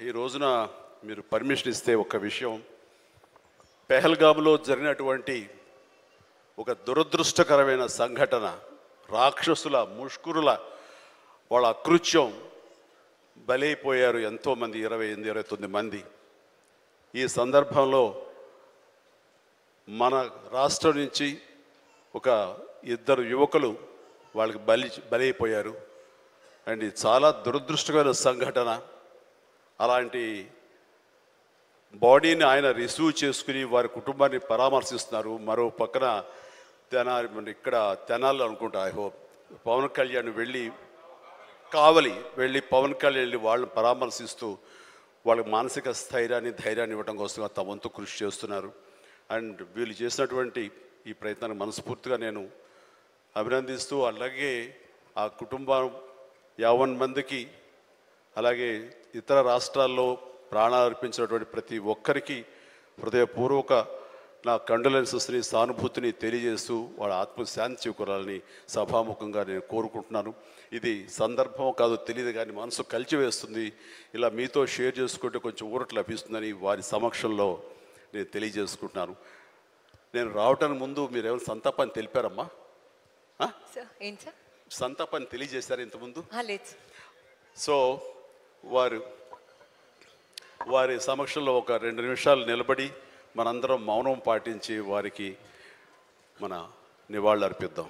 ఈ రోజున మీరు పర్మిషన్ ఇస్తే ఒక విషయం, పెహల్గామ్లో జరిగినటువంటి ఒక దురదృష్టకరమైన సంఘటన, రాక్షసుల ముష్కరుల వాళ్ళ అకృత్యం, బలైపోయారు ఎంతోమంది, 28-29 మంది. ఈ సందర్భంలో మన రాష్ట్రం నుంచి ఒక 2 యువకులు వాళ్ళకి బలైపోయారు. అండ్ ఇది చాలా దురదృష్టకరమైన సంఘటన. అలాంటి బాడీని ఆయన రిసీవ్ చేసుకుని వారి కుటుంబాన్ని పరామర్శిస్తున్నారు. మరో పక్కన ఇక్కడ తెనాలి అనుకుంటా, ఐ హోప్ పవన్ కళ్యాణ్ కావలి వెళ్ళి పవన్ కళ్యాణ్ వెళ్ళి వాళ్ళని పరామర్శిస్తూ వాళ్ళకి మానసిక స్థైర్యాన్ని, ధైర్యాన్ని ఇవ్వడం కోసం తమ వంతు కృషి చేస్తున్నారు. అండ్ వీళ్ళు చేసినటువంటి ఈ ప్రయత్నాన్ని మనస్ఫూర్తిగా నేను అభినందిస్తూ, అలాగే ఆ కుటుంబం 50 మందికి, అలాగే ఇతర రాష్ట్రాల్లో ప్రాణాలు అర్పించినటువంటి ప్రతి ఒక్కరికి హృదయపూర్వక నా కండోలెన్సెస్ని, సానుభూతిని తెలియజేస్తూ వాళ్ళ ఆత్మశాంతి చేకూరాలని సభాముఖంగా నేను కోరుకుంటున్నాను. ఇది సందర్భం కాదు తెలియదు, కానీ మనసు కలిచివేస్తుంది. ఇలా మీతో షేర్ చేసుకుంటే కొంచెం ఊరట లభిస్తుందని వారి సమక్షంలో నేను తెలియజేసుకుంటున్నాను. నేను రావటానికి ముందు మీరు ఏమైనా సంతాపాన్ని తెలిపారమ్మా? సంతాపాన్ని తెలియజేశారు ఇంతకుముందు? సో వారి సమక్షంలో ఒక 2 నిమిషాలు నిలబడి మనందరం మౌనం పాటించి వారికి మన నివాళులు అర్పిద్దాం.